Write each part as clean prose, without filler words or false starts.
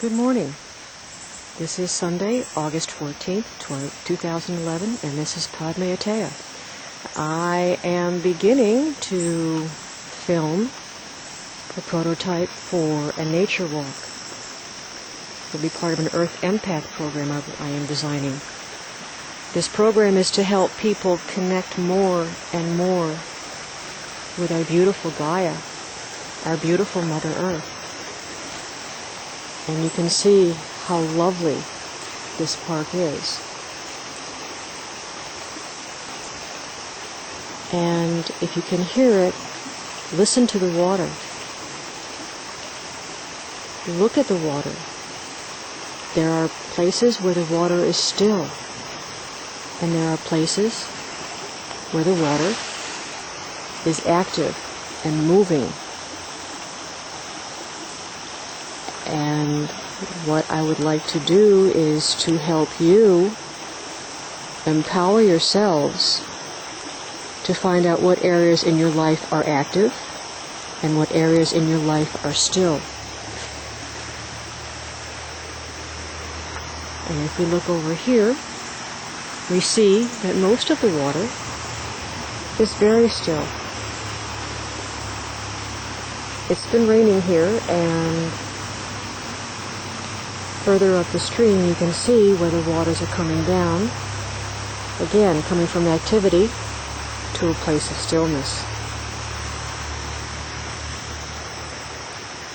Good morning. This is Sunday, August 14th, 2011, and this is Padme A'Tea. I am beginning to film a prototype for a nature walk. It will be part of an Earth Empath Program I am designing. This program is to help people connect more and more with our beautiful Gaia, our beautiful Mother Earth. And you can see how lovely this park is. And if you can hear it, listen to the water. Look at the water. There are places where the water is still, and there are places where the water is active and moving. And what I would like to do is to help you empower yourselves to find out what areas in your life are active and what areas in your life are still. And if we look over here, we see that most of the water is very still. It's been raining here, and further up the stream you can see where the waters are coming down, again coming from activity to a place of stillness.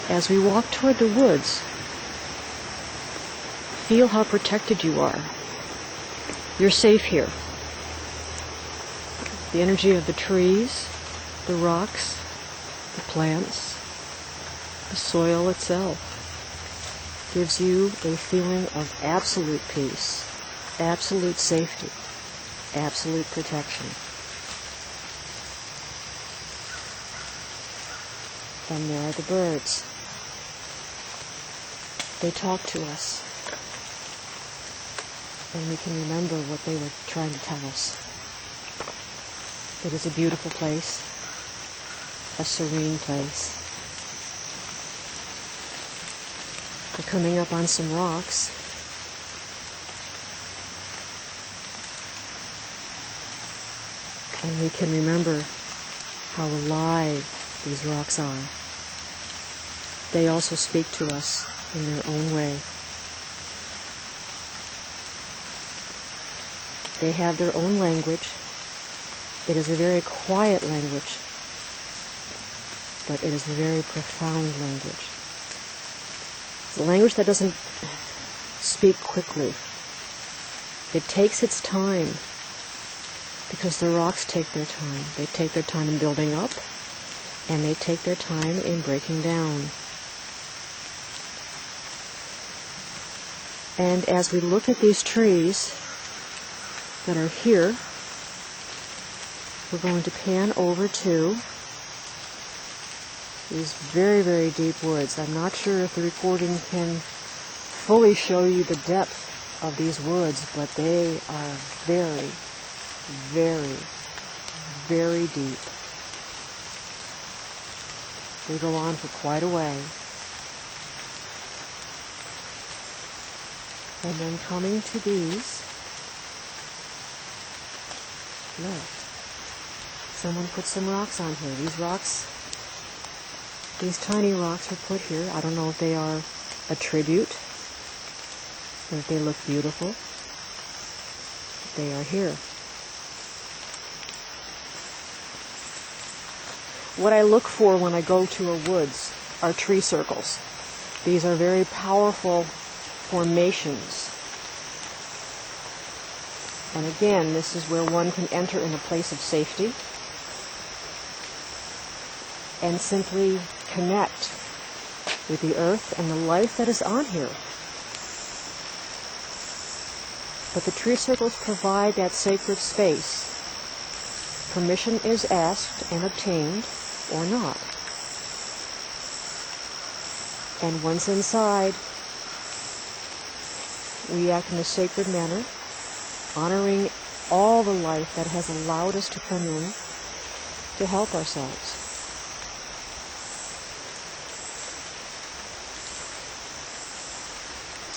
As we walk toward the woods, feel how protected you are. You're safe here. The energy of the trees, the rocks, the plants, the soil itself gives you a feeling of absolute peace, absolute safety, absolute protection. And there are the birds. They talk to us, and we can remember what they were trying to tell us. It is a beautiful place, a serene place. We're coming up on some rocks. And we can remember how alive these rocks are. They also speak to us in their own way. They have their own language. It is a very quiet language, but it is a very profound language. It's a language that doesn't speak quickly. It takes its time, because the rocks take their time. They take their time in building up, and they take their time in breaking down. And as we look at these trees that are here, we're going to pan over to these very, very deep woods. I'm not sure if the recording can fully show you the depth of these woods, but they are very, very, very deep. They go on for quite a way. And then coming to these, look, someone put some rocks on here. These rocks, these tiny rocks were put here. I don't know if they are a tribute or if they look beautiful. They are here. What I look for when I go to a woods are tree circles. These are very powerful formations. And again, this is where one can enter in a place of safety and simply connect with the earth and the life that is on here. But the tree circles provide that sacred space. Permission is asked and obtained or not. And once inside, we act in a sacred manner, honoring all the life that has allowed us to come in to help ourselves.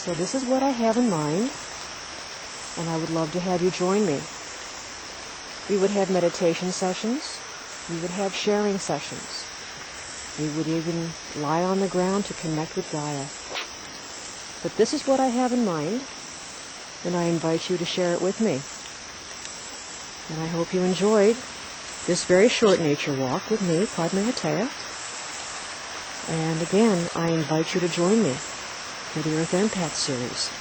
So this is what I have in mind, and I would love to have you join me. We would have meditation sessions. We would have sharing sessions. We would even lie on the ground to connect with Gaia. But this is what I have in mind, and I invite you to share it with me. And I hope you enjoyed this very short nature walk with me, Padme A'Tea. And again, I invite you to join me for the Earth Empath series.